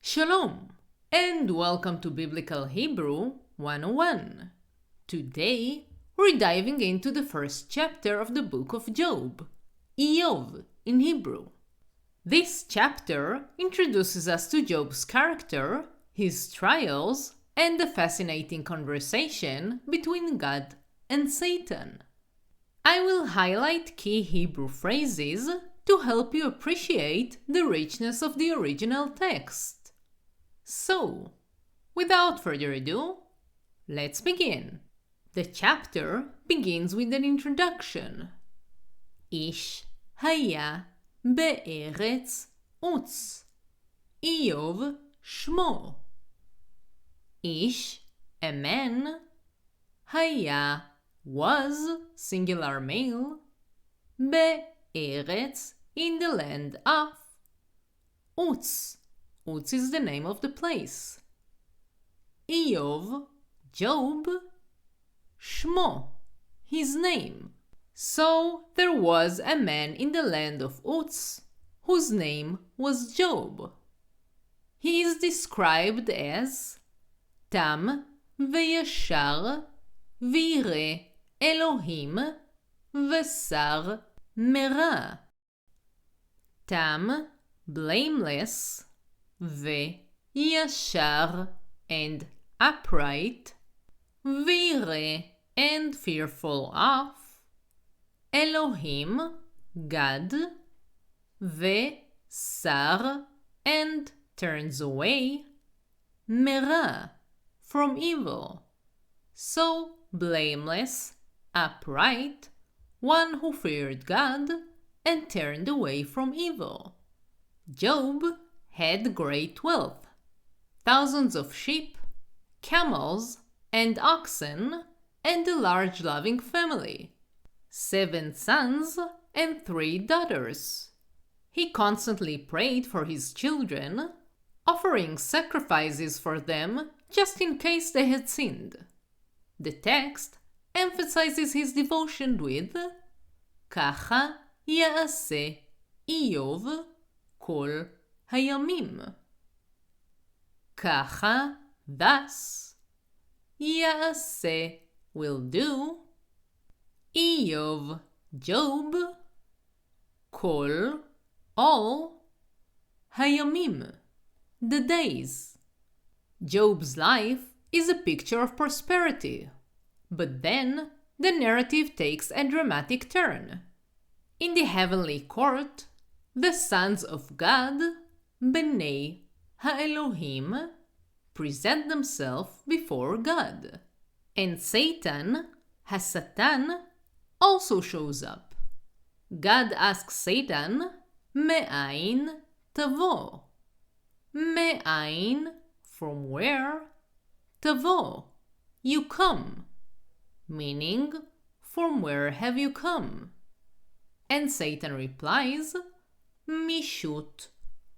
Shalom, and welcome to Biblical Hebrew 101. Today, we're diving into the first chapter of the book of Job, Iyov in Hebrew. This chapter introduces us to Job's character, his trials, and the fascinating conversation between God and Satan. I will highlight key Hebrew phrases to help you appreciate the richness of the original text. So, without further ado, let's begin. The chapter begins with an introduction. Ish haya be'eretz utz. Iyov shmo. Ish, a man. Haya, was, singular male. Be'eretz, in the land of. Utz. Utz is the name of the place. Iyov, Job. Shmo, his name. So there was a man in the land of Utz, whose name was Job. He is described as Tam v'yashar v'yireh Elohim v'sar mera. Tam, blameless, v'yashar, and upright, v'yireh, and fearful of, Elohim, God, v'sar, and turns away, mera, from evil. So blameless, upright, one who feared God and turned away from evil. Job had great wealth, thousands of sheep, camels, and oxen, and a large loving family, 7 sons and 3 daughters. He constantly prayed for his children, offering sacrifices for them just in case they had sinned. The text emphasizes his devotion with Kacha ya'aseh Iyov kol hayamim. Kacha, thus. Ya'aseh, will do. Iyov, Job. Kol, all. Hayamim, the days. Job's life is a picture of prosperity. But then the narrative takes a dramatic turn. In the heavenly court, the sons of God, Bnei HaElohim, present themselves before God. And Satan, Hasatan, also shows up. God asks Satan, Me'ain tavo. Me'ain, from where? Tavo, you come. Meaning, from where have you come? And Satan replies, Mishut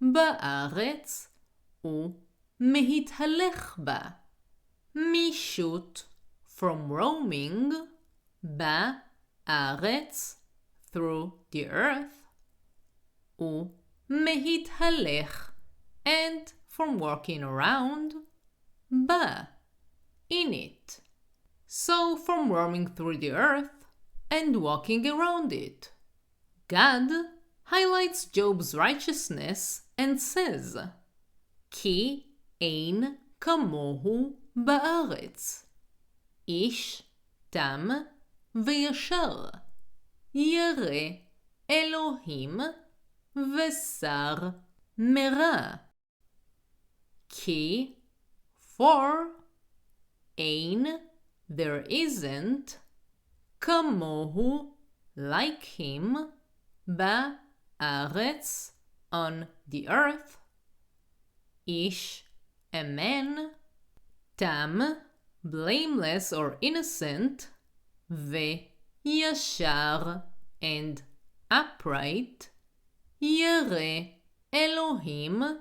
ba'aretz u mehithalech ba. Mishut, from roaming, ba'aretz, through the earth, u mehithalech, and from walking around, ba, in it. So from roaming through the earth and walking around it. God highlights Job's righteousness and says, Ki ein kamohu ba'aretz. Ish tam v'yashar. Yireh Elohim v'sar mera. Ki, for, ein, there isn't, kamohu, like him, ba'aretz, on the earth, ish, a man, tam, blameless or innocent, ve'yashar, and upright, yireh Elohim,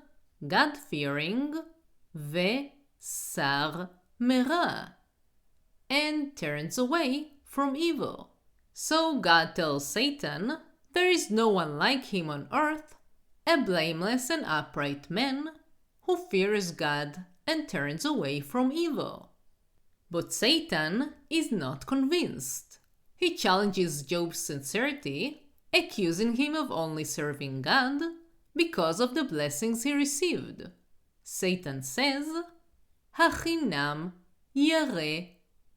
God-fearing, ve'sar mera, and turns away from evil. So God tells Satan, there is no one like him on earth, a blameless and upright man, who fears God and turns away from evil. But Satan is not convinced. He challenges Job's sincerity, accusing him of only serving God because of the blessings he received. Satan says, "Hachinam yare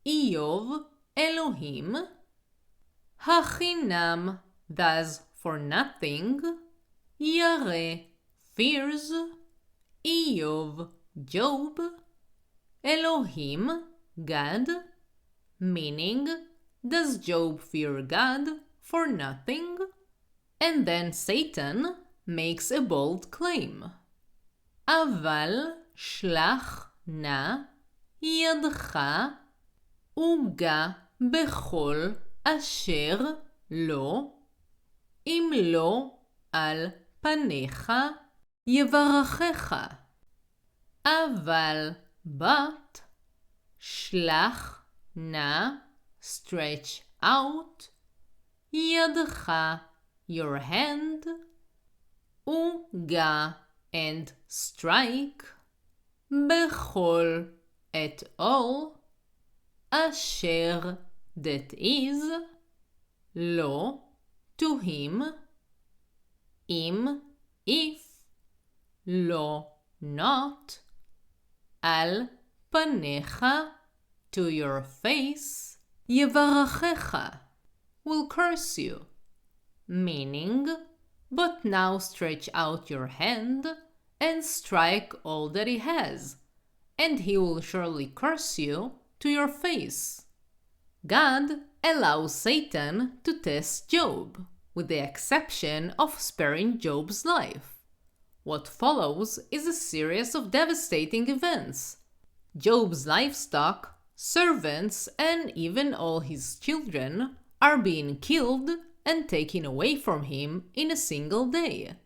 Iyov Elohim." Hachinam, thus for nothing, yare, fears, Iyov, Job, Elohim, God, meaning, does Job fear God for nothing? And then Satan makes a bold claim. Aval shlach na yadcha uga bechol asher lo, אם לא על פניך יברכך. אבל but שלח נא, stretch out, ידך, your hand, וגע, and strike, בכל, at all, אשר, that is, לא, to him, אם, if, לא, not, על פניך, to your face, יברכך, will curse you, meaning, but now stretch out your hand and strike all that he has, and he will surely curse you to your face. God allows Satan to test Job, with the exception of sparing Job's life. What follows is a series of devastating events. Job's livestock, servants, and even all his children are being killed and taken away from him in a single day.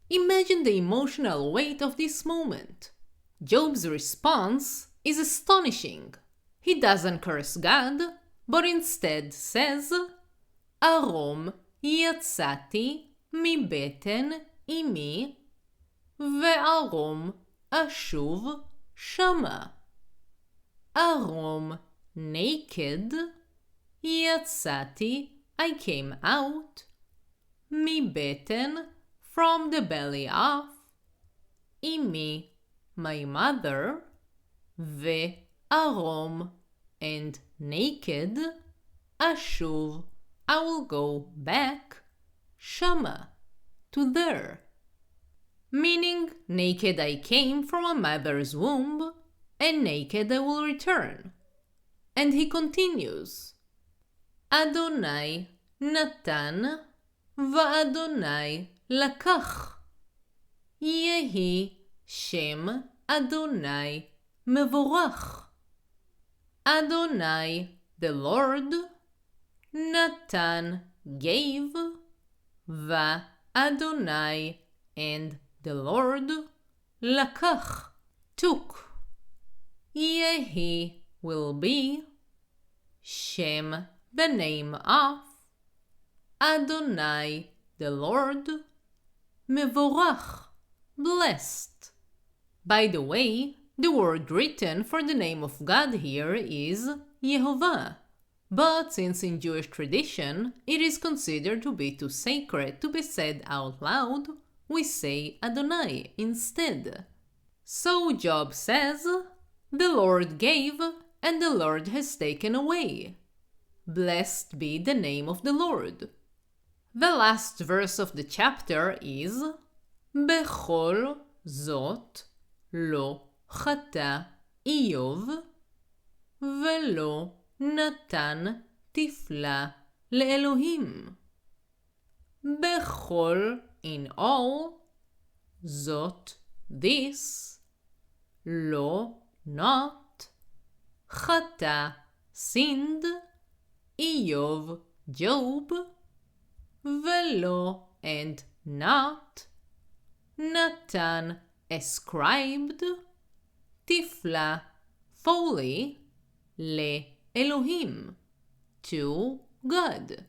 Imagine the emotional weight of this moment. Job's response is astonishing. He doesn't curse God, but instead says, "Arom יצאתי מבטן אמי, וערום אשוב שמה." Arom, naked, יצאתי, I came out, מבטן, from the belly of, אמי, my mother, וערום, and naked, אשוב, I will go back, shama, to there. Meaning, naked I came from a mother's womb, and naked I will return. And he continues, Adonai natan, va'adonai lakach. Yehi shem Adonai mevorach. Adonai, the Lord, Natan, gave, Va Adonai, and the Lord, Lakach, took. Yehi will be, Shem, the name of, Adonai, the Lord, Mevorach, blessed. By the way, the word written for the name of God here is Yehovah. But since in Jewish tradition it is considered to be too sacred to be said out loud, we say Adonai instead. So Job says, "The Lord gave, and the Lord has taken away. Blessed be the name of the Lord." The last verse of the chapter is, "Bechol zot lo chata Iyov, velo נתן תפלה לאלוהים. בכל, in all, זאת, this, לא, not, חטא, sinned, איוב, Job, ולא, and not, נתן, ascribed, תפלה, folly, Elohim, to God.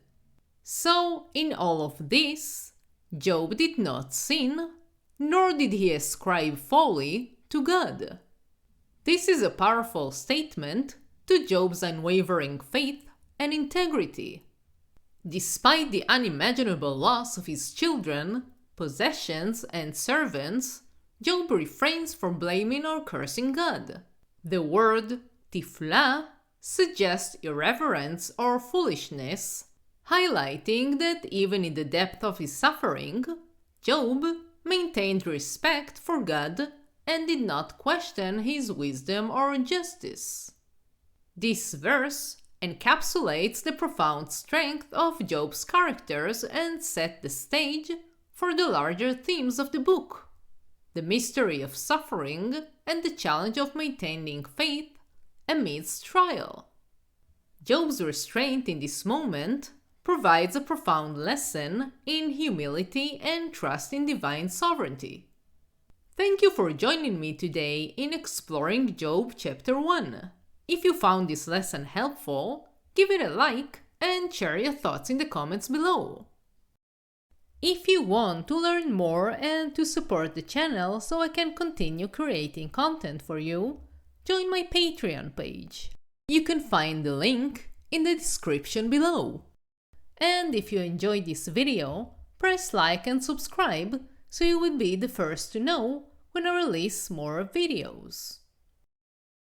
So, in all of this, Job did not sin, nor did he ascribe folly to God. This is a powerful statement to Job's unwavering faith and integrity. Despite the unimaginable loss of his children, possessions, and servants, Job refrains from blaming or cursing God. The word tifla suggests irreverence or foolishness, highlighting that even in the depth of his suffering, Job maintained respect for God and did not question his wisdom or justice. This verse encapsulates the profound strength of Job's characters and set the stage for the larger themes of the book: the mystery of suffering and the challenge of maintaining faith amidst trial. Job's restraint in this moment provides a profound lesson in humility and trust in divine sovereignty. Thank you for joining me today in exploring Job chapter 1. If you found this lesson helpful, give it a like and share your thoughts in the comments below. If you want to learn more and to support the channel so I can continue creating content for you, join my Patreon page. You can find the link in the description below. And if you enjoyed this video, press like and subscribe so you will be the first to know when I release more videos.